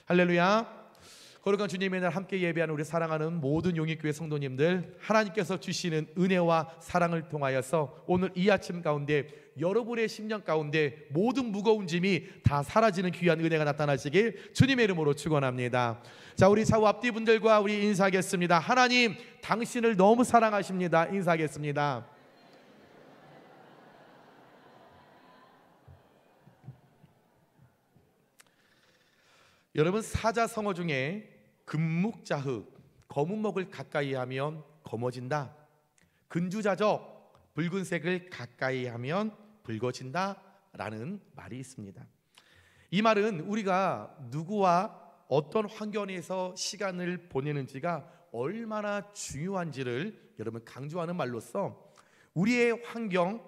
할렐루야. 거룩한 주님의 날 함께 예배하는 우리 사랑하는 모든 용익교회 성도님들, 하나님께서 주시는 은혜와 사랑을 통하여서 오늘 이 아침 가운데 여러분의 심령 가운데 모든 무거운 짐이 다 사라지는 귀한 은혜가 나타나시길 주님의 이름으로 축원합니다. 자, 우리 좌우 앞뒤 분들과 우리 인사하겠습니다. 하나님, 당신을 너무 사랑하십니다. 인사하겠습니다. 여러분, 사자성어 중에 금묵자흑, 검은 먹을 가까이 하면 검어진다, 근주자적, 붉은색을 가까이 하면 붉어진다 라는 말이 있습니다. 이 말은 우리가 누구와 어떤 환경에서 시간을 보내는지가 얼마나 중요한지를 여러분 강조하는 말로써 우리의 환경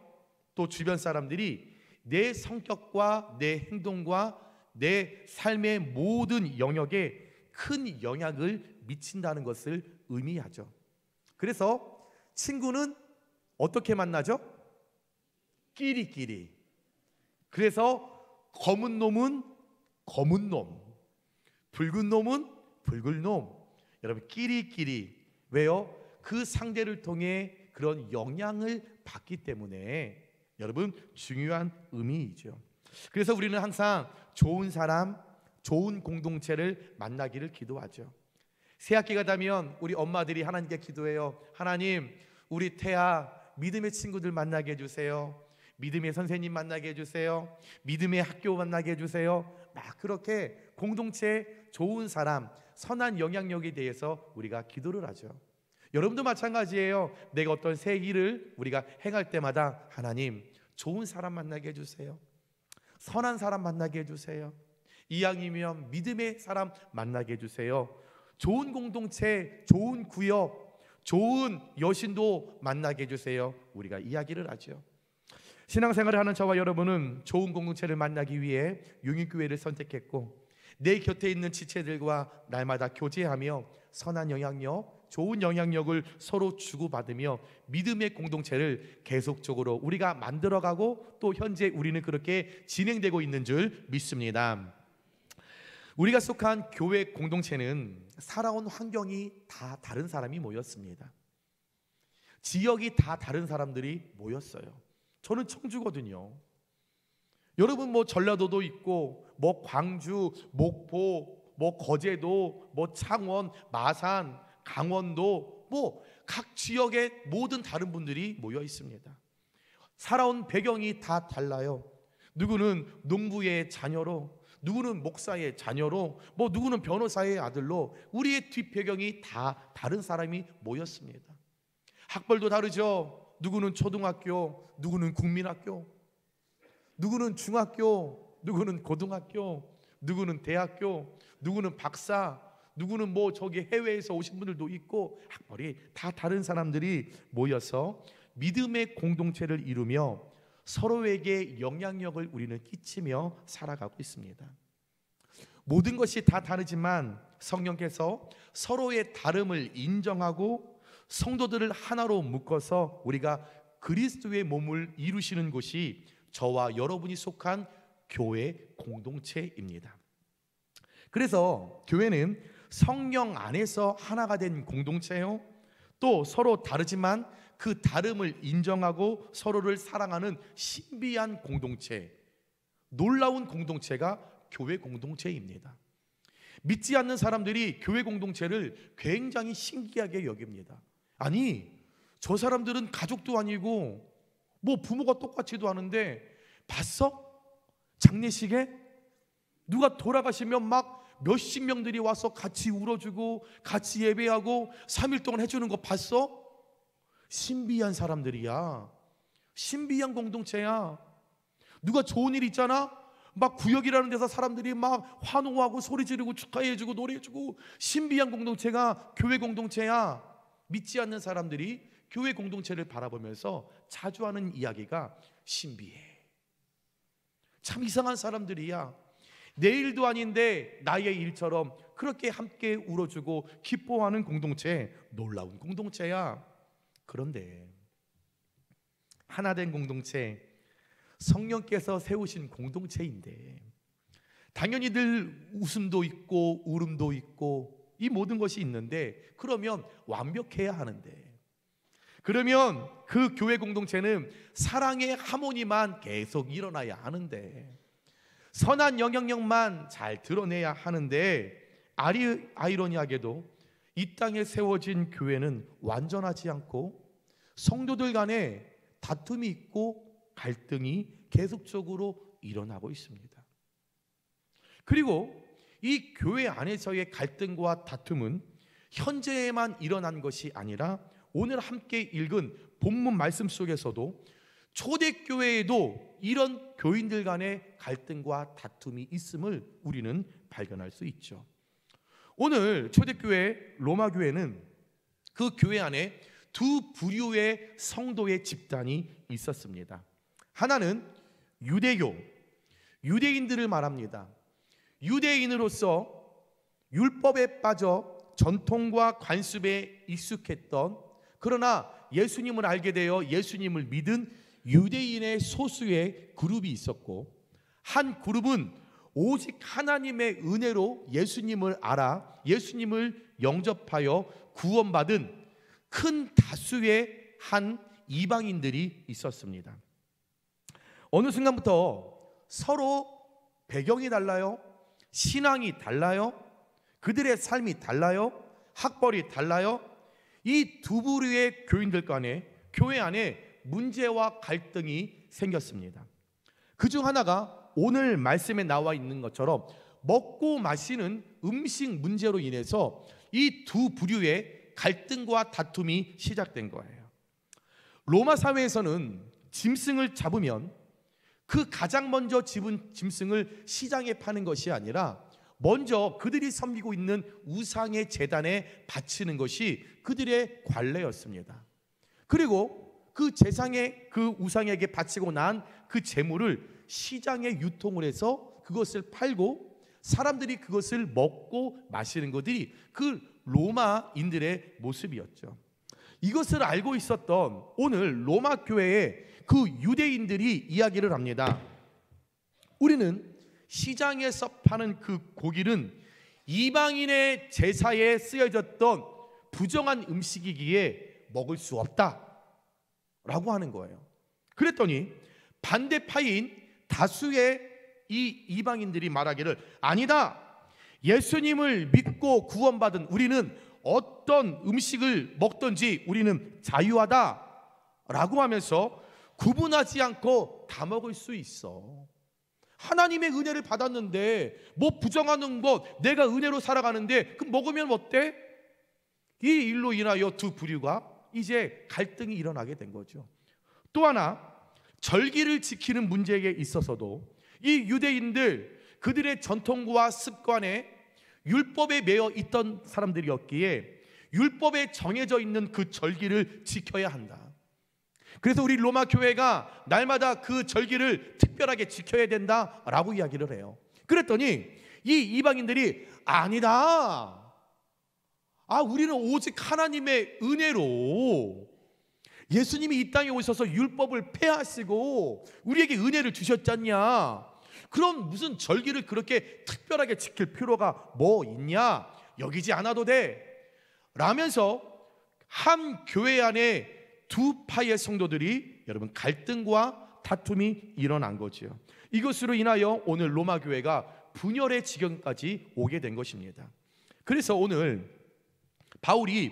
또 주변 사람들이 내 성격과 내 행동과 내 삶의 모든 영역에 큰 영향을 미친다는 것을 의미하죠. 그래서 친구는 어떻게 만나죠? 끼리끼리. 그래서 검은 놈은 검은 놈, 붉은 놈은 붉은 놈. 여러분, 끼리끼리. 왜요? 그 상대를 통해 그런 영향을 받기 때문에 여러분 중요한 의미이죠. 그래서 우리는 항상 좋은 사람, 좋은 공동체를 만나기를 기도하죠. 새학기가 되면 우리 엄마들이 하나님께 기도해요. 하나님, 우리 태아 믿음의 친구들 만나게 해주세요. 믿음의 선생님 만나게 해주세요. 믿음의 학교 만나게 해주세요. 막 그렇게 공동체 좋은 사람, 선한 영향력에 대해서 우리가 기도를 하죠. 여러분도 마찬가지예요. 내가 어떤 새 일을 우리가 행할 때마다 하나님, 좋은 사람 만나게 해주세요. 선한 사람 만나게 해주세요. 이왕이면 믿음의 사람 만나게 해주세요. 좋은 공동체, 좋은 구역, 좋은 여신도 만나게 해주세요. 우리가 이야기를 하죠. 신앙생활을 하는 저와 여러분은 좋은 공동체를 만나기 위해 용인교회를 선택했고, 내 곁에 있는 지체들과 날마다 교제하며 선한 영향력, 좋은 영향력을 서로 주고받으며 믿음의 공동체를 계속적으로 우리가 만들어가고 또 현재 우리는 그렇게 진행되고 있는 줄 믿습니다. 우리가 속한 교회 공동체는 살아온 환경이 다 다른 사람이 모였습니다. 지역이 다 다른 사람들이 모였어요. 저는 청주거든요. 여러분 뭐 전라도도 있고 뭐 광주, 목포, 뭐 거제도, 뭐 창원, 마산, 강원도 뭐 각 지역의 모든 다른 분들이 모여 있습니다. 살아온 배경이 다 달라요. 누구는 농부의 자녀로, 누구는 목사의 자녀로, 뭐 누구는 변호사의 아들로 우리의 뒷배경이 다 다른 사람이 모였습니다. 학벌도 다르죠. 누구는 초등학교, 누구는 국민학교, 누구는 중학교, 누구는 고등학교, 누구는 대학교, 누구는 박사, 누구는 뭐 저기 해외에서 오신 분들도 있고 학벌이 다 다른 사람들이 모여서 믿음의 공동체를 이루며 서로에게 영향력을 우리는 끼치며 살아가고 있습니다. 모든 것이 다 다르지만 성령께서 서로의 다름을 인정하고 성도들을 하나로 묶어서 우리가 그리스도의 몸을 이루시는 곳이 저와 여러분이 속한 교회 공동체입니다. 그래서 교회는 성령 안에서 하나가 된 공동체요, 또 서로 다르지만 그 다름을 인정하고 서로를 사랑하는 신비한 공동체, 놀라운 공동체가 교회 공동체입니다. 믿지 않는 사람들이 교회 공동체를 굉장히 신기하게 여깁니다. 아니, 저 사람들은 가족도 아니고 뭐 부모가 똑같지도 않은데 봤어? 장례식에 누가 돌아가시면 막 몇십 명들이 와서 같이 울어주고 같이 예배하고 3일 동안 해주는 거 봤어? 신비한 사람들이야. 신비한 공동체야. 누가 좋은 일 있잖아? 막 구역이라는 데서 사람들이 막 환호하고 소리 지르고 축하해주고 노래해주고 신비한 공동체가 교회 공동체야. 믿지 않는 사람들이 교회 공동체를 바라보면서 자주 하는 이야기가 신비해. 참 이상한 사람들이야. 내 일도 아닌데 나의 일처럼 그렇게 함께 울어주고 기뻐하는 공동체, 놀라운 공동체야. 그런데 하나된 공동체, 성령께서 세우신 공동체인데 당연히 늘 웃음도 있고 울음도 있고 이 모든 것이 있는데, 그러면 완벽해야 하는데, 그러면 그 교회 공동체는 사랑의 하모니만 계속 일어나야 하는데, 선한 영향력만 잘 드러내야 하는데, 아이러니하게도 이 땅에 세워진 교회는 완전하지 않고 성도들 간에 다툼이 있고 갈등이 계속적으로 일어나고 있습니다. 그리고 이 교회 안에서의 갈등과 다툼은 현재에만 일어난 것이 아니라 오늘 함께 읽은 본문 말씀 속에서도 초대교회에도 이런 교인들 간의 갈등과 다툼이 있음을 우리는 발견할 수 있죠. 오늘 초대교회 로마교회는 그 교회 안에 두 부류의 성도의 집단이 있었습니다. 하나는 유대교, 유대인들을 말합니다. 유대인으로서 율법에 빠져 전통과 관습에 익숙했던, 그러나 예수님을 알게 되어 예수님을 믿은 유대인의 소수의 그룹이 있었고, 한 그룹은 오직 하나님의 은혜로 예수님을 알아 예수님을 영접하여 구원받은 큰 다수의 한 이방인들이 있었습니다. 어느 순간부터 서로 배경이 달라요, 신앙이 달라요, 그들의 삶이 달라요, 학벌이 달라요. 이 두 부류의 교인들 간에 교회 안에 문제와 갈등이 생겼습니다. 그중 하나가 오늘 말씀에 나와 있는 것처럼 먹고 마시는 음식 문제로 인해서 이 두 부류의 갈등과 다툼이 시작된 거예요. 로마 사회에서는 짐승을 잡으면 그 가장 먼저 집은 짐승을 시장에 파는 것이 아니라 먼저 그들이 섬기고 있는 우상의 제단에 바치는 것이 그들의 관례였습니다. 그리고 그 그 우상에게 바치고 난 그 제물을 시장에 유통을 해서 그것을 팔고 사람들이 그것을 먹고 마시는 것들이 그 로마인들의 모습이었죠. 이것을 알고 있었던 오늘 로마 교회의 그 유대인들이 이야기를 합니다. 우리는 시장에서 파는 그 고기는 이방인의 제사에 쓰여졌던 부정한 음식이기에 먹을 수 없다라고 하는 거예요. 그랬더니 반대파인 다수의 이 이방인들이 말하기를, 아니다, 예수님을 믿고 구원받은 우리는 어떤 음식을 먹든지 우리는 자유하다 라고 하면서 구분하지 않고 다 먹을 수 있어. 하나님의 은혜를 받았는데 뭐 부정하는 것, 내가 은혜로 살아가는데 그 먹으면 어때? 이 일로 인하여 두 부류가 이제 갈등이 일어나게 된 거죠. 또 하나, 절기를 지키는 문제에 있어서도 이 유대인들, 그들의 전통과 습관에 율법에 매여 있던 사람들이었기에 율법에 정해져 있는 그 절기를 지켜야 한다. 그래서 우리 로마 교회가 날마다 그 절기를 특별하게 지켜야 된다라고 이야기를 해요. 그랬더니 이 이방인들이 아니다, 우리는 오직 하나님의 은혜로 예수님이 이 땅에 오셔서 율법을 폐하시고 우리에게 은혜를 주셨잖냐, 그럼 무슨 절기를 그렇게 특별하게 지킬 필요가 뭐 있냐, 여기지 않아도 돼 라면서 한 교회 안에 두 파의 성도들이 여러분 갈등과 다툼이 일어난 거죠. 이것으로 인하여 오늘 로마 교회가 분열의 지경까지 오게 된 것입니다. 그래서 오늘 바울이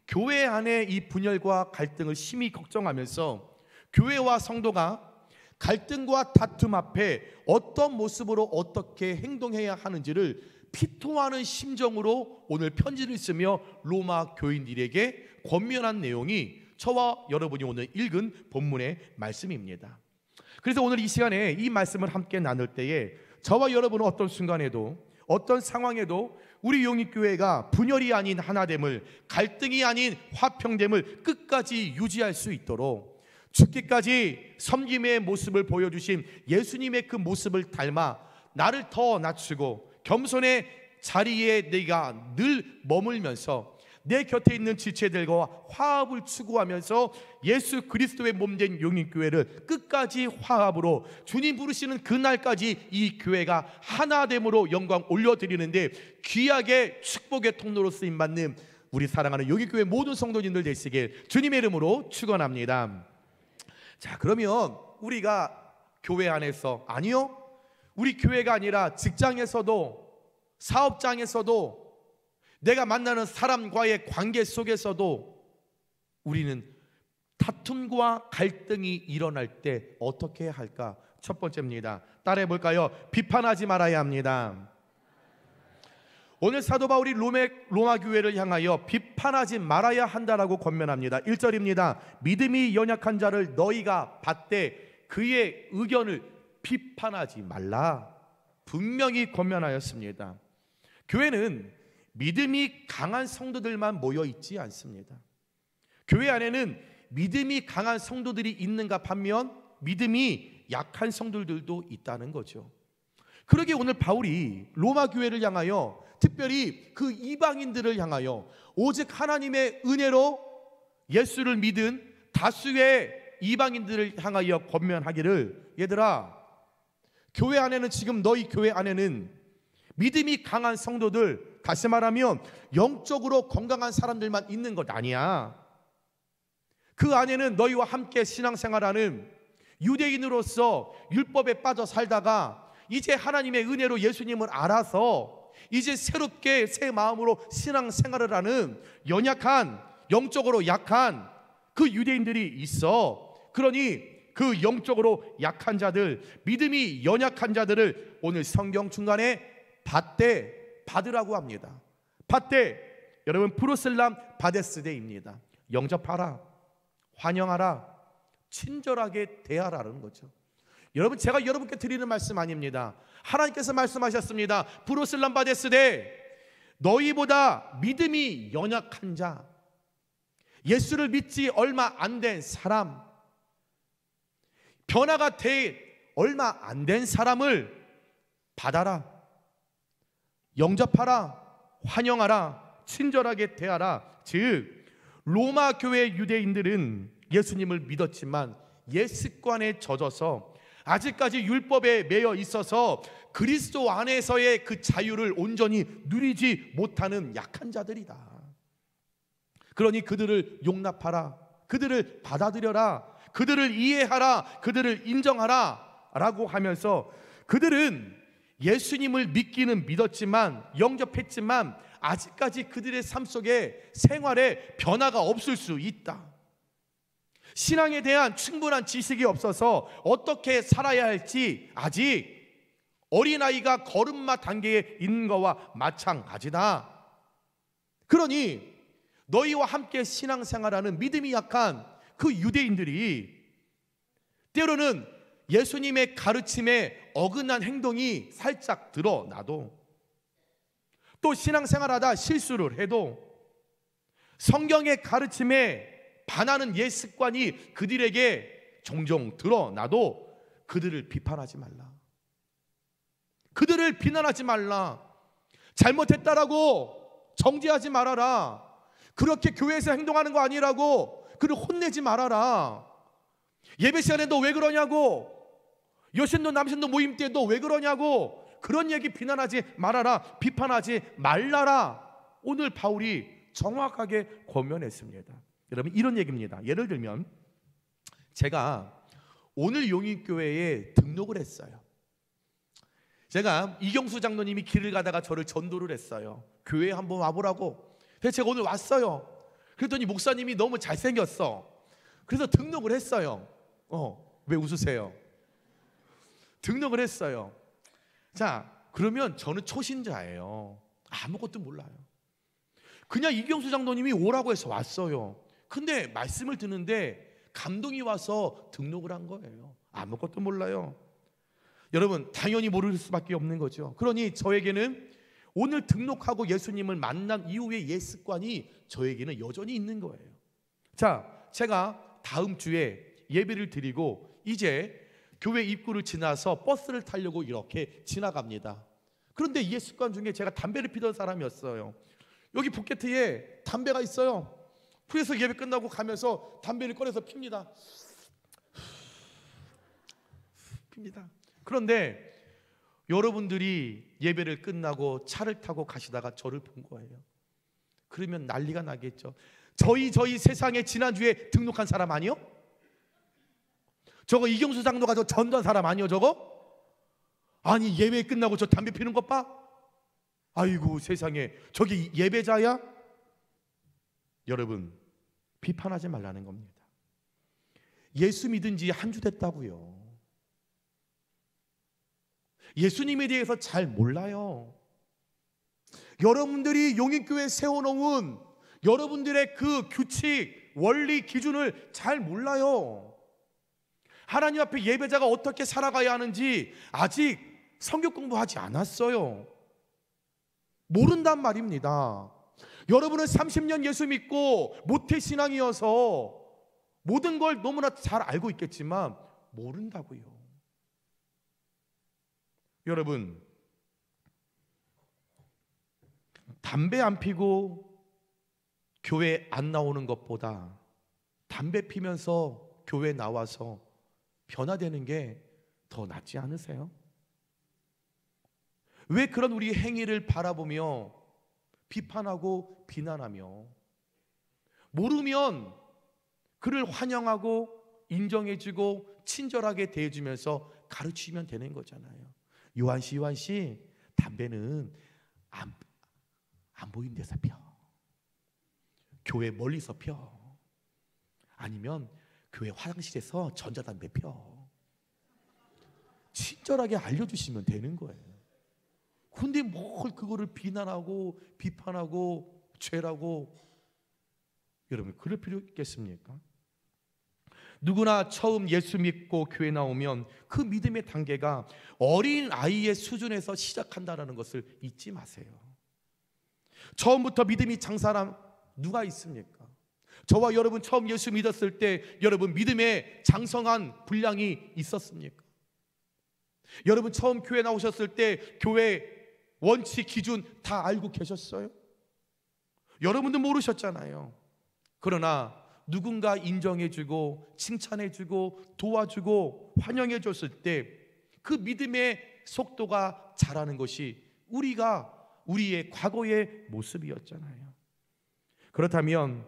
교회 안에 이 분열과 갈등을 심히 걱정하면서 교회와 성도가 갈등과 다툼 앞에 어떤 모습으로 어떻게 행동해야 하는지를 피통하는 심정으로 오늘 편지를 쓰며 로마 교인들에게 권면한 내용이 저와 여러분이 오늘 읽은 본문의 말씀입니다. 그래서 오늘 이 시간에 이 말씀을 함께 나눌 때에 저와 여러분은 어떤 순간에도 어떤 상황에도 우리 용인교회가 분열이 아닌 하나됨을, 갈등이 아닌 화평됨을 끝까지 유지할 수 있도록 죽기까지 섬김의 모습을 보여주신 예수님의 그 모습을 닮아 나를 더 낮추고 겸손의 자리에 내가 늘 머물면서 내 곁에 있는 지체들과 화합을 추구하면서 예수 그리스도의 몸된 용인교회를 끝까지 화합으로 주님 부르시는 그날까지 이 교회가 하나됨으로 영광 올려드리는데 귀하게 축복의 통로로 쓰임받는 우리 사랑하는 용인교회 모든 성도님들 되시길 주님의 이름으로 축원합니다. 자, 그러면 우리가 교회 안에서, 아니요, 우리 교회가 아니라 직장에서도, 사업장에서도, 내가 만나는 사람과의 관계 속에서도 우리는 다툼과 갈등이 일어날 때 어떻게 해야 할까? 첫 번째입니다. 따라해 볼까요? 비판하지 말아야 합니다. 오늘 사도 바울이 로마 교회를 향하여 비판하지 말아야 한다라고 권면합니다. 1절입니다. 믿음이 연약한 자를 너희가 받되 그의 의견을 비판하지 말라. 분명히 권면하였습니다. 교회는 믿음이 강한 성도들만 모여 있지 않습니다. 교회 안에는 믿음이 강한 성도들이 있는가 반면 믿음이 약한 성도들도 있다는 거죠. 그러기에 오늘 바울이 로마 교회를 향하여, 특별히 그 이방인들을 향하여 오직 하나님의 은혜로 예수를 믿은 다수의 이방인들을 향하여 권면하기를, 얘들아, 교회 안에는, 지금 너희 교회 안에는 믿음이 강한 성도들, 다시 말하면 영적으로 건강한 사람들만 있는 것 아니야. 그 안에는 너희와 함께 신앙생활하는 유대인으로서 율법에 빠져 살다가 이제 하나님의 은혜로 예수님을 알아서 이제 새롭게 새 마음으로 신앙생활을 하는 연약한, 영적으로 약한 그 유대인들이 있어. 그러니 그 영적으로 약한 자들, 믿음이 연약한 자들을 오늘 성경 중간에 받으라고 합니다. 받되, 여러분, 프로슬람 바데스데입니다. 영접하라, 환영하라, 친절하게 대하라는 거죠. 여러분, 제가 여러분께 드리는 말씀 아닙니다. 하나님께서 말씀하셨습니다. 프로슬람 바데스데, 너희보다 믿음이 연약한 자, 예수를 믿지 얼마 안 된 사람, 변화가 돼 얼마 안 된 사람을 받아라, 영접하라, 환영하라, 친절하게 대하라. 즉 로마 교회 유대인들은 예수님을 믿었지만 옛 습관에 젖어서 아직까지 율법에 매여 있어서 그리스도 안에서의 그 자유를 온전히 누리지 못하는 약한 자들이다. 그러니 그들을 용납하라, 그들을 받아들여라, 그들을 이해하라, 그들을 인정하라 라고 하면서, 그들은 예수님을 믿기는 믿었지만, 영접했지만 아직까지 그들의 삶 속에, 생활에 변화가 없을 수 있다. 신앙에 대한 충분한 지식이 없어서 어떻게 살아야 할지 아직 어린아이가 걸음마 단계에 있는 것과 마찬가지다. 그러니 너희와 함께 신앙생활하는 믿음이 약한 그 유대인들이 때로는 예수님의 가르침에 어긋난 행동이 살짝 드러나도, 또 신앙생활하다 실수를 해도 성경의 가르침에 반하는 옛 습관이 그들에게 종종 드러나도 그들을 비판하지 말라, 그들을 비난하지 말라, 잘못했다라고 정죄하지 말아라, 그렇게 교회에서 행동하는 거 아니라고 그를 혼내지 말아라, 예배 시간에 너 왜 그러냐고, 여신도 남신도 모임 때 너 왜 그러냐고, 그런 얘기 비난하지 말아라, 비판하지 말라라. 오늘 바울이 정확하게 권면했습니다. 여러분, 이런 얘기입니다. 예를 들면 제가 오늘 용인교회에 등록을 했어요. 제가 이경수 장로님이 길을 가다가 저를 전도를 했어요. 교회에 한번 와보라고. 그래서 제가 오늘 왔어요. 그랬더니 목사님이 너무 잘생겼어. 그래서 등록을 했어요. 왜 웃으세요? 등록을 했어요. 자, 그러면 저는 초신자예요. 아무것도 몰라요. 그냥 이경수 장로님이 오라고 해서 왔어요. 근데 말씀을 듣는데 감동이 와서 등록을 한 거예요. 아무것도 몰라요. 여러분, 당연히 모를 수밖에 없는 거죠. 그러니 저에게는 오늘 등록하고 예수님을 만난 이후의 옛 습관이 저에게는 여전히 있는 거예요. 자, 제가 다음 주에 예배를 드리고 이제 교회 입구를 지나서 버스를 타려고 이렇게 지나갑니다. 그런데 옛 습관 중에 제가 담배를 피던 사람이었어요. 여기 포켓에 담배가 있어요. 그래서 예배 끝나고 가면서 담배를 꺼내서 핍니다. 그런데 여러분들이 예배를 끝나고 차를 타고 가시다가 저를 본 거예요. 그러면 난리가 나겠죠. 저희 세상에 지난주에 등록한 사람 아니요? 저거 이경수 장로가 저 전도한 사람 아니요 저거? 아니 예배 끝나고 저 담배 피는 것 봐? 아이고 세상에, 저기 예배자야? 여러분, 비판하지 말라는 겁니다. 예수 믿은 지 한 주 됐다고요. 예수님에 대해서 잘 몰라요. 여러분들이 용인교회 세워놓은 여러분들의 그 규칙, 원리, 기준을 잘 몰라요. 하나님 앞에 예배자가 어떻게 살아가야 하는지 아직 성경 공부하지 않았어요. 모른단 말입니다. 여러분은 30년 예수 믿고 모태신앙이어서 모든 걸 너무나 잘 알고 있겠지만 모른다고요. 여러분, 담배 안 피고 교회 안 나오는 것보다 담배 피면서 교회 나와서 변화되는 게 더 낫지 않으세요? 왜 그런 우리 행위를 바라보며 비판하고 비난하며 모르면 그를 환영하고 인정해주고 친절하게 대해주면서 가르치면 되는 거잖아요. 요한씨 담배는 안 보이는 데서 펴. 교회 멀리서 펴. 아니면 교회 화장실에서 전자담배 펴. 친절하게 알려주시면 되는 거예요. 근데 뭘 그거를 비난하고 비판하고 죄라고, 여러분 그럴 필요 있겠습니까? 누구나 처음 예수 믿고 교회 나오면 그 믿음의 단계가 어린 아이의 수준에서 시작한다는 것을 잊지 마세요. 처음부터 믿음이 장사람 누가 있습니까? 저와 여러분 처음 예수 믿었을 때 여러분 믿음에 장성한 분량이 있었습니까? 여러분 처음 교회 나오셨을 때 교회 원칙 기준 다 알고 계셨어요? 여러분도 모르셨잖아요. 그러나 누군가 인정해주고 칭찬해주고 도와주고 환영해줬을 때 그 믿음의 속도가 자라는 것이 우리의 과거의 모습이었잖아요. 그렇다면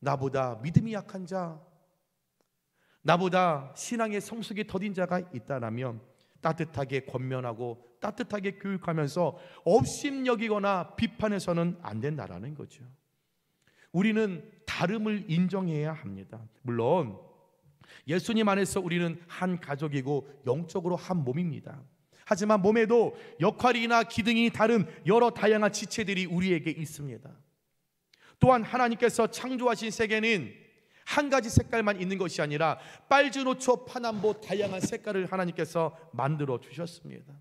나보다 믿음이 약한 자, 나보다 신앙의 성숙이 더딘 자가 있다라면 따뜻하게 권면하고 따뜻하게 교육하면서 업심여기거나 비판해서는 안 된다라는 거죠. 우리는 다름을 인정해야 합니다. 물론 예수님 안에서 우리는 한 가족이고 영적으로 한 몸입니다. 하지만 몸에도 역할이나 기능이 다른 여러 다양한 지체들이 우리에게 있습니다. 또한 하나님께서 창조하신 세계는 한 가지 색깔만 있는 것이 아니라 빨주노초 파남보 다양한 색깔을 하나님께서 만들어 주셨습니다.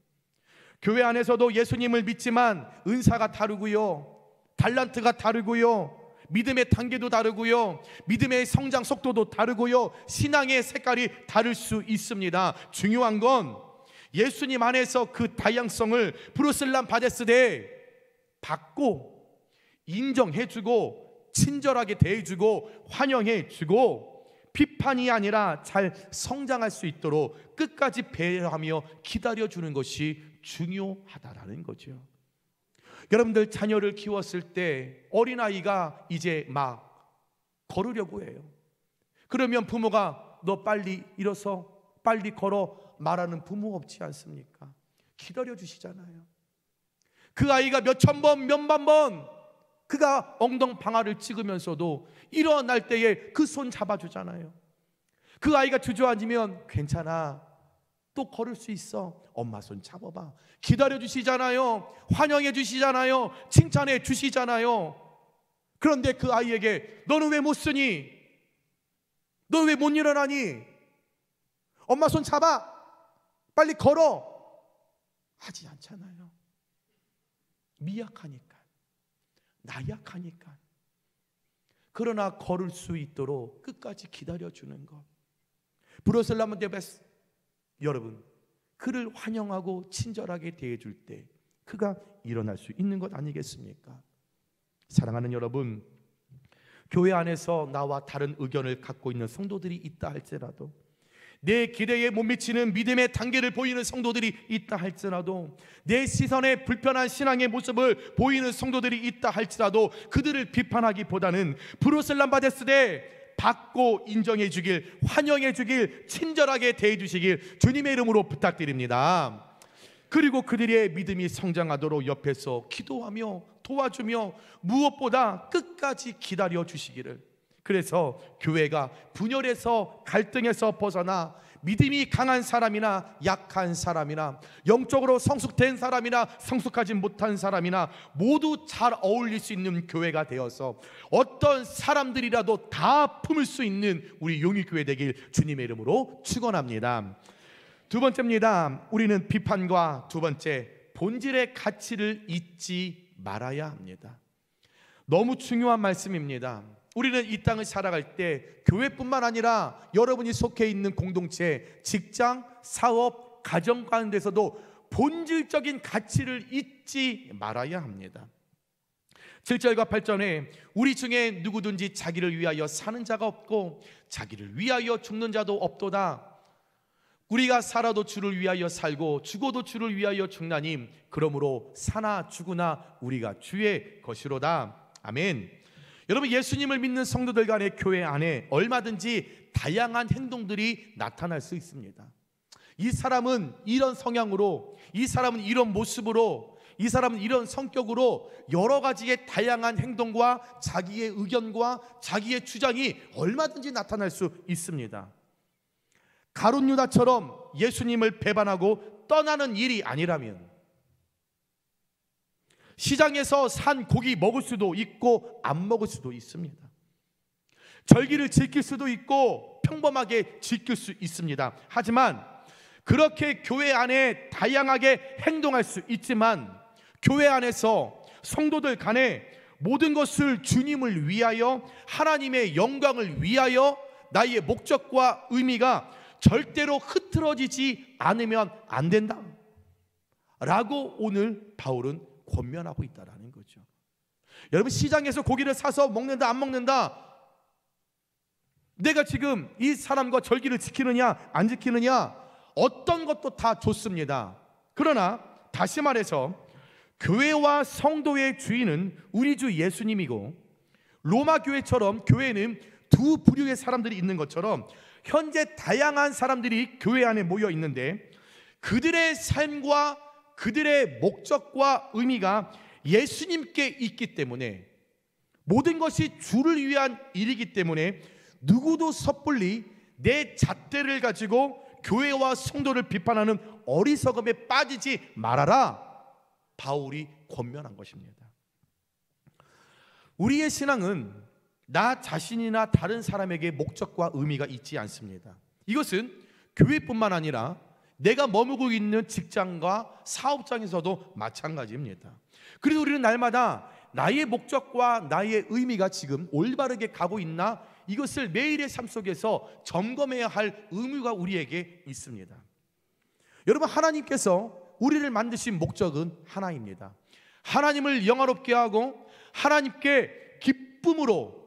교회 안에서도 예수님을 믿지만 은사가 다르고요, 달란트가 다르고요, 믿음의 단계도 다르고요, 믿음의 성장 속도도 다르고요, 신앙의 색깔이 다를 수 있습니다. 중요한 건 예수님 안에서 그 다양성을 브루슬람 바데스데 받고 인정해주고 친절하게 대해주고 환영해주고 비판이 아니라 잘 성장할 수 있도록 끝까지 배려하며 기다려주는 것이 중요하다라는 거죠. 여러분들 자녀를 키웠을 때 어린아이가 이제 막 걸으려고 해요. 그러면 부모가 너 빨리 일어서 빨리 걸어 말하는 부모 없지 않습니까? 기다려주시잖아요. 그 아이가 몇천 번 몇만 번 그가 엉덩방아를 찍으면서도 일어날 때에 그 손 잡아주잖아요. 그 아이가 주저앉으면 괜찮아, 또 걸을 수 있어, 엄마 손 잡아봐, 기다려 주시잖아요. 환영해 주시잖아요. 칭찬해 주시잖아요. 그런데 그 아이에게 너는 왜 못 쓰니? 너는 왜 못 일어나니? 엄마 손 잡아, 빨리 걸어 하지 않잖아요. 미약하니까, 나약하니까. 그러나 걸을 수 있도록 끝까지 기다려주는 것. 브루슬람 데베스, 여러분 그를 환영하고 친절하게 대해줄 때 그가 일어날 수 있는 것 아니겠습니까? 사랑하는 여러분, 교회 안에서 나와 다른 의견을 갖고 있는 성도들이 있다 할지라도, 내 기대에 못 미치는 믿음의 단계를 보이는 성도들이 있다 할지라도, 내 시선에 불편한 신앙의 모습을 보이는 성도들이 있다 할지라도, 그들을 비판하기보다는 브루셀람 바데스데 받고 인정해 주길, 환영해 주길, 친절하게 대해 주시길 주님의 이름으로 부탁드립니다. 그리고 그들의 믿음이 성장하도록 옆에서 기도하며 도와주며 무엇보다 끝까지 기다려 주시기를. 그래서 교회가 분열에서, 갈등에서 벗어나 믿음이 강한 사람이나 약한 사람이나 영적으로 성숙된 사람이나 성숙하지 못한 사람이나 모두 잘 어울릴 수 있는 교회가 되어서 어떤 사람들이라도 다 품을 수 있는 우리 용의교회 되길 주님의 이름으로 축원합니다. 두 번째입니다. 우리는 비판과 두 번째, 본질의 가치를 잊지 말아야 합니다. 너무 중요한 말씀입니다. 우리는 이 땅을 살아갈 때 교회뿐만 아니라 여러분이 속해 있는 공동체, 직장, 사업, 가정 가운데서도 본질적인 가치를 잊지 말아야 합니다. 7절과 8절에 우리 중에 누구든지 자기를 위하여 사는 자가 없고 자기를 위하여 죽는 자도 없도다. 우리가 살아도 주를 위하여 살고 죽어도 주를 위하여 죽나니 그러므로 사나 죽으나 우리가 주의 것이로다. 아멘. 여러분, 예수님을 믿는 성도들 간의 교회 안에 얼마든지 다양한 행동들이 나타날 수 있습니다. 이 사람은 이런 성향으로, 이 사람은 이런 모습으로, 이 사람은 이런 성격으로 여러 가지의 다양한 행동과 자기의 의견과 자기의 주장이 얼마든지 나타날 수 있습니다. 가룟 유다처럼 예수님을 배반하고 떠나는 일이 아니라면 시장에서 산 고기 먹을 수도 있고 안 먹을 수도 있습니다. 절기를 지킬 수도 있고 평범하게 지킬 수 있습니다. 하지만 그렇게 교회 안에 다양하게 행동할 수 있지만 교회 안에서 성도들 간에 모든 것을 주님을 위하여, 하나님의 영광을 위하여 나의 목적과 의미가 절대로 흐트러지지 않으면 안 된다 라고 오늘 바울은 권면하고 있다라는 거죠. 여러분, 시장에서 고기를 사서 먹는다 안 먹는다, 내가 지금 이 사람과 절기를 지키느냐 안 지키느냐, 어떤 것도 다 좋습니다. 그러나 다시 말해서 교회와 성도의 주인은 우리 주 예수님이고, 로마 교회처럼 교회는 두 부류의 사람들이 있는 것처럼 현재 다양한 사람들이 교회 안에 모여 있는데 그들의 삶과 그들의 목적과 의미가 예수님께 있기 때문에, 모든 것이 주를 위한 일이기 때문에 누구도 섣불리 내 잣대를 가지고 교회와 성도를 비판하는 어리석음에 빠지지 말아라, 바울이 권면한 것입니다. 우리의 신앙은 나 자신이나 다른 사람에게 목적과 의미가 있지 않습니다. 이것은 교회뿐만 아니라 내가 머무고 있는 직장과 사업장에서도 마찬가지입니다. 그래서 우리는 날마다 나의 목적과 나의 의미가 지금 올바르게 가고 있나, 이것을 매일의 삶 속에서 점검해야 할 의무가 우리에게 있습니다. 여러분, 하나님께서 우리를 만드신 목적은 하나입니다. 하나님을 영화롭게 하고 하나님께 기쁨으로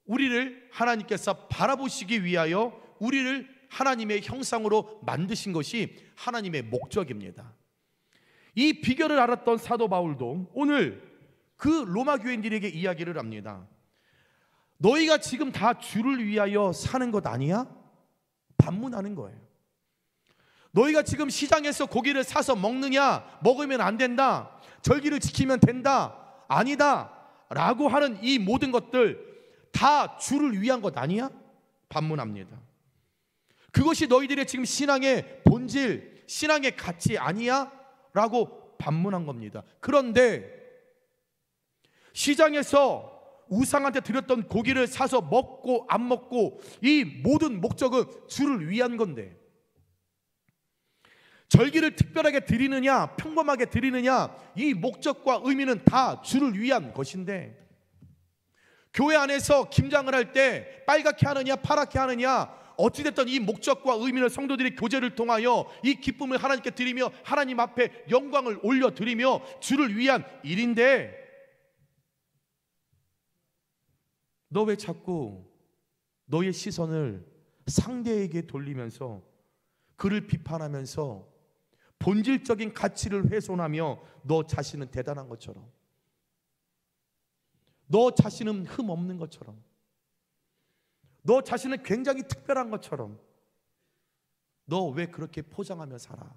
우리를 하나님께서 바라보시기 위하여 우리를 하나님의 형상으로 만드신 것이 하나님의 목적입니다. 이 비결을 알았던 사도 바울도 오늘 그 로마 교인들에게 이야기를 합니다. 너희가 지금 다 주를 위하여 사는 것 아니야? 반문하는 거예요. 너희가 지금 시장에서 고기를 사서 먹느냐? 먹으면 안 된다. 절기를 지키면 된다. 아니다 라고 하는 이 모든 것들 다 주를 위한 것 아니야? 반문합니다. 그것이 너희들의 지금 신앙의 본질, 신앙의 가치 아니야? 라고 반문한 겁니다. 그런데 시장에서 우상한테 드렸던 고기를 사서 먹고 안 먹고 이 모든 목적은 주를 위한 건데, 절기를 특별하게 드리느냐 평범하게 드리느냐, 이 목적과 의미는 다 주를 위한 것인데, 교회 안에서 김장을 할 때 빨갛게 하느냐 파랗게 하느냐, 어찌됐든 이 목적과 의미를 성도들이 교제를 통하여 이 기쁨을 하나님께 드리며 하나님 앞에 영광을 올려드리며 주를 위한 일인데, 너 왜 자꾸 너의 시선을 상대에게 돌리면서 그를 비판하면서 본질적인 가치를 훼손하며 너 자신은 대단한 것처럼, 너 자신은 흠 없는 것처럼, 너 자신은 굉장히 특별한 것처럼 너 왜 그렇게 포장하며 살아?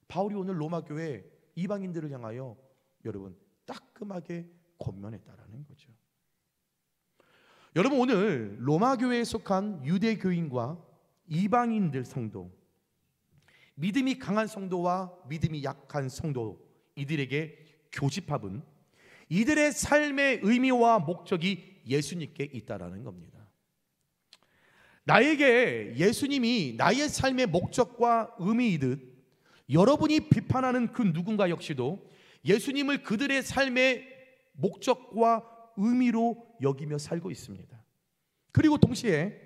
바울이 오늘 로마 교회 이방인들을 향하여 여러분 따끔하게 권면했다라는 거죠. 여러분, 오늘 로마 교회에 속한 유대 교인과 이방인들 성도, 믿음이 강한 성도와 믿음이 약한 성도, 이들에게 교집합은 이들의 삶의 의미와 목적이 예수님께 있다라는 겁니다. 나에게 예수님이 나의 삶의 목적과 의미이듯 여러분이 비판하는 그 누군가 역시도 예수님을 그들의 삶의 목적과 의미로 여기며 살고 있습니다. 그리고 동시에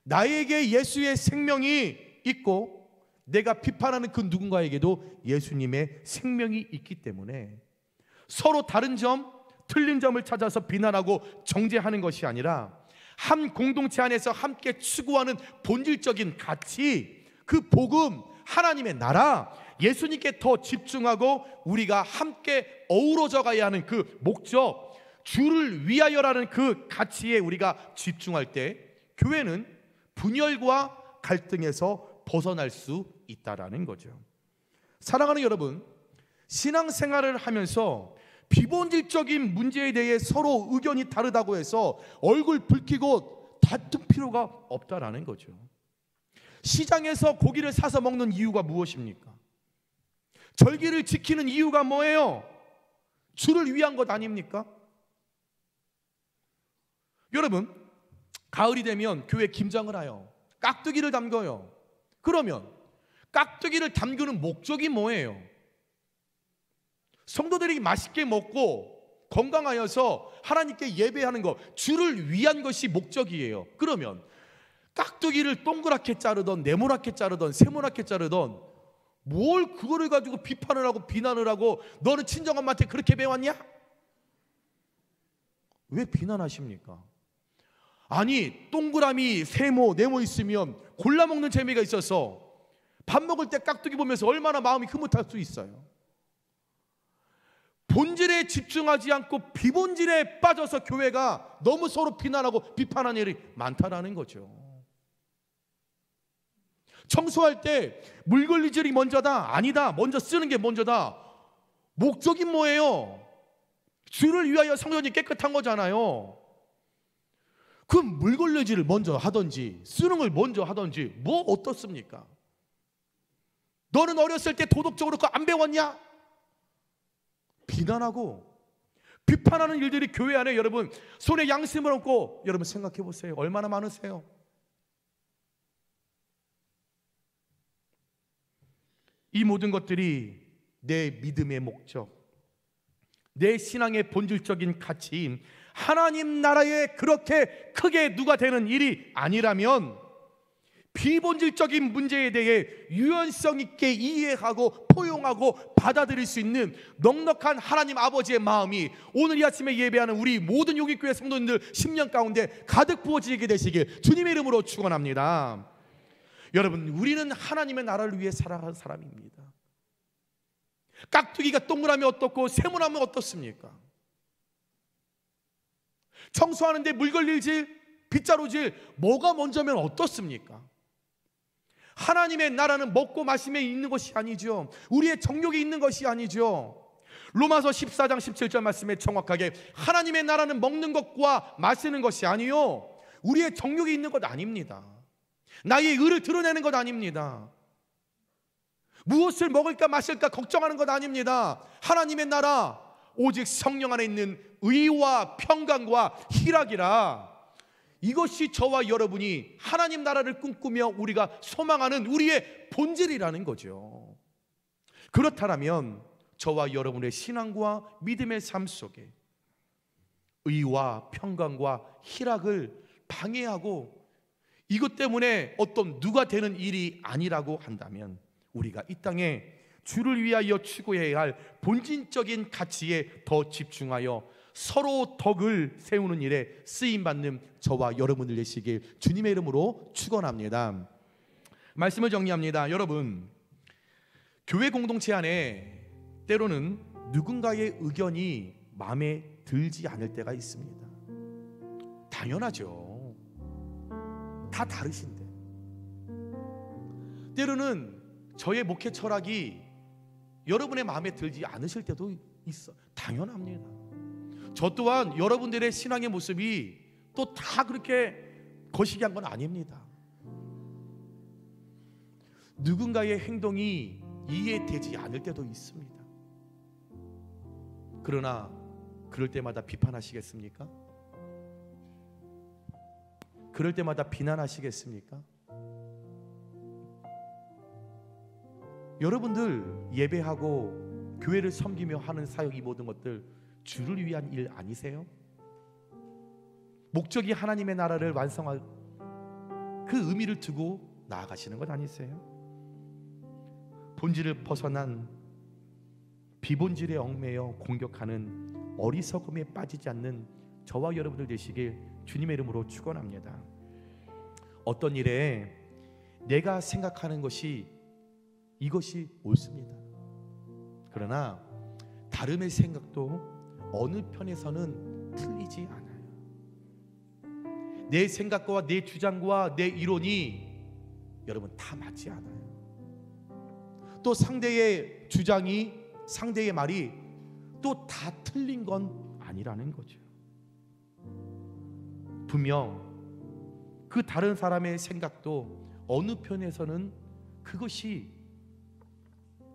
나에게 예수의 생명이 있고 내가 비판하는 그 누군가에게도 예수님의 생명이 있기 때문에 서로 다른 점, 틀린 점을 찾아서 비난하고 정죄하는 것이 아니라 한 공동체 안에서 함께 추구하는 본질적인 가치, 그 복음, 하나님의 나라, 예수님께 더 집중하고 우리가 함께 어우러져 가야 하는 그 목적, 주를 위하여라는 그 가치에 우리가 집중할 때 교회는 분열과 갈등에서 벗어날 수 있다라는 거죠. 사랑하는 여러분, 신앙생활을 하면서 비본질적인 문제에 대해 서로 의견이 다르다고 해서 얼굴 붉히고 다툴 필요가 없다라는 거죠. 시장에서 고기를 사서 먹는 이유가 무엇입니까? 절기를 지키는 이유가 뭐예요? 주를 위한 것 아닙니까? 여러분, 가을이 되면 교회 김장을 하여 깍두기를 담궈요. 그러면 깍두기를 담그는 목적이 뭐예요? 성도들이 맛있게 먹고 건강하여서 하나님께 예배하는 것, 주를 위한 것이 목적이에요. 그러면 깍두기를 동그랗게 자르던 네모나게 자르던 세모나게 자르던 뭘 그거를 가지고 비판을 하고 비난을 하고 너는 친정엄마한테 그렇게 배웠냐? 왜 비난하십니까? 아니, 동그라미, 세모, 네모 있으면 골라 먹는 재미가 있어서 밥 먹을 때 깍두기 보면서 얼마나 마음이 흐뭇할 수 있어요. 본질에 집중하지 않고 비본질에 빠져서 교회가 너무 서로 비난하고 비판하는 일이 많다라는 거죠. 청소할 때 물걸레질이 먼저다? 아니다. 먼저 쓰는 게 먼저다. 목적이 뭐예요? 주를 위하여 성전이 깨끗한 거잖아요. 그 물걸레질을 먼저 하든지 쓰는 걸 먼저 하든지 뭐 어떻습니까? 너는 어렸을 때 도덕적으로 그거 안 배웠냐? 비난하고 비판하는 일들이 교회 안에 여러분 손에 양심을 얹고 여러분 생각해 보세요. 얼마나 많으세요? 이 모든 것들이 내 믿음의 목적, 내 신앙의 본질적인 가치인 하나님 나라에 그렇게 크게 누가 되는 일이 아니라면 비본질적인 문제에 대해 유연성 있게 이해하고 포용하고 받아들일 수 있는 넉넉한 하나님 아버지의 마음이 오늘 이 아침에 예배하는 우리 모든 용인교회 성도님들 10년 가운데 가득 부어지게 되시길 주님의 이름으로 축원합니다. 여러분, 우리는 하나님의 나라를 위해 살아가는 사람입니다. 깍두기가 동그라면 어떻고 세모나면 어떻습니까? 청소하는데 물걸릴질, 빗자루질 뭐가 먼저면 어떻습니까? 하나님의 나라는 먹고 마심에 있는 것이 아니죠. 우리의 정욕이 있는 것이 아니죠. 로마서 14장 17절 말씀에 정확하게 하나님의 나라는 먹는 것과 마시는 것이 아니요 우리의 정욕이 있는 것 아닙니다. 나의 의를 드러내는 것 아닙니다. 무엇을 먹을까 마실까 걱정하는 것 아닙니다. 하나님의 나라 오직 성령 안에 있는 의와 평강과 희락이라. 이것이 저와 여러분이 하나님 나라를 꿈꾸며 우리가 소망하는 우리의 본질이라는 거죠. 그렇다면 저와 여러분의 신앙과 믿음의 삶 속에 의와 평강과 희락을 방해하고 이것 때문에 어떤 누가 되는 일이 아니라고 한다면 우리가 이 땅에 주를 위하여 추구해야 할 본질적인 가치에 더 집중하여 서로 덕을 세우는 일에 쓰임받는 저와 여러분들 되시길 주님의 이름으로 축원합니다. 말씀을 정리합니다. 여러분, 교회 공동체 안에 때로는 누군가의 의견이 마음에 들지 않을 때가 있습니다. 당연하죠. 다 다르신데. 때로는 저의 목회 철학이 여러분의 마음에 들지 않으실 때도 있어. 당연합니다. 저 또한 여러분들의 신앙의 모습이 또 다 그렇게 거시기한 건 아닙니다. 누군가의 행동이 이해되지 않을 때도 있습니다. 그러나 그럴 때마다 비판하시겠습니까? 그럴 때마다 비난하시겠습니까? 여러분들 예배하고 교회를 섬기며 하는 사역, 이 모든 것들 주를 위한 일 아니세요? 목적이 하나님의 나라를 완성할 그 의미를 두고 나아가시는 것 아니세요? 본질을 벗어난 비본질에 얽매여 공격하는 어리석음에 빠지지 않는 저와 여러분들 되시길 주님의 이름으로 축원합니다. 어떤 일에 내가 생각하는 것이 이것이 옳습니다. 그러나 다름의 생각도 어느 편에서는 틀리지 않아요. 내 생각과 내 주장과 내 이론이 여러분 다 맞지 않아요. 또 상대의 주장이, 상대의 말이 또 다 틀린 건 아니라는 거죠. 분명 그 다른 사람의 생각도 어느 편에서는 그것이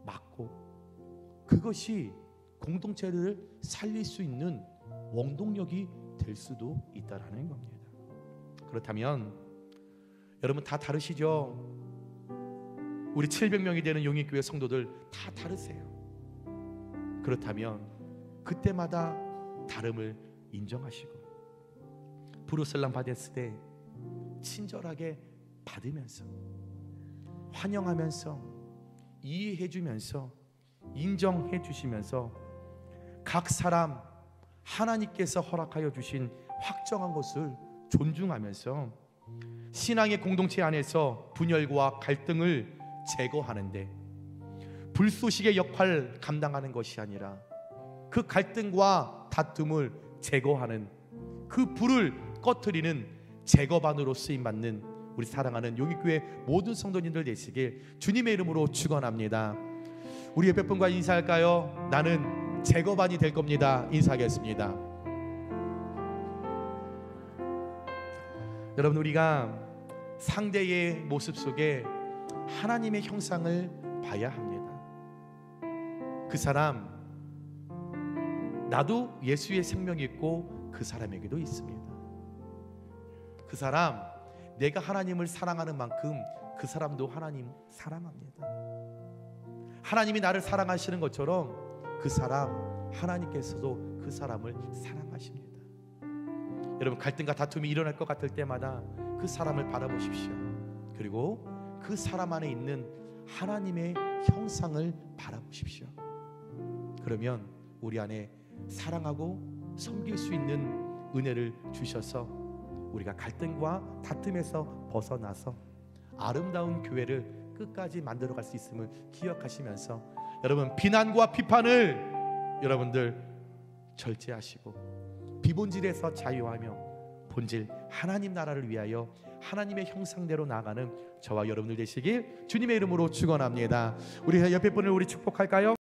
맞고 그것이 공동체를 살릴 수 있는 원동력이 될 수도 있다라는 겁니다. 그렇다면 여러분 다 다르시죠? 우리 700명이 되는 용인교회 성도들 다 다르세요. 그렇다면 그때마다 다름을 인정하시고 부르슬람 받았을 때 친절하게 받으면서 환영하면서 이해해 주면서 인정해 주시면서 각 사람 하나님께서 허락하여 주신 확정한 것을 존중하면서 신앙의 공동체 안에서 분열과 갈등을 제거하는데 불쏘시개 역할을 감당하는 것이 아니라 그 갈등과 다툼을 제거하는 그 불을 꺼트리는 제거반으로 쓰임받는 우리 사랑하는 용인교회 모든 성도님들 되시길 주님의 이름으로 축원합니다. 우리 옆에 분과 인사할까요? 나는 제거반이 될 겁니다. 인사하겠습니다. 여러분, 우리가 상대의 모습 속에 하나님의 형상을 봐야 합니다. 그 사람, 나도 예수의 생명이 있고 그 사람에게도 있습니다. 그 사람, 내가 하나님을 사랑하는 만큼 그 사람도 하나님 사랑합니다. 하나님이 나를 사랑하시는 것처럼 그 사람, 하나님께서도 그 사람을 사랑하십니다. 여러분, 갈등과 다툼이 일어날 것 같을 때마다 그 사람을 바라보십시오. 그리고 그 사람 안에 있는 하나님의 형상을 바라보십시오. 그러면 우리 안에 사랑하고 섬길 수 있는 은혜를 주셔서 우리가 갈등과 다툼에서 벗어나서 아름다운 교회를 끝까지 만들어갈 수 있음을 기억하시면서 여러분, 비난과 비판을 여러분들 절제하시고 비본질에서 자유하며 본질 하나님 나라를 위하여 하나님의 형상대로 나아가는 저와 여러분들 되시길 주님의 이름으로 축원합니다. 우리 옆에 분을 우리 축복할까요?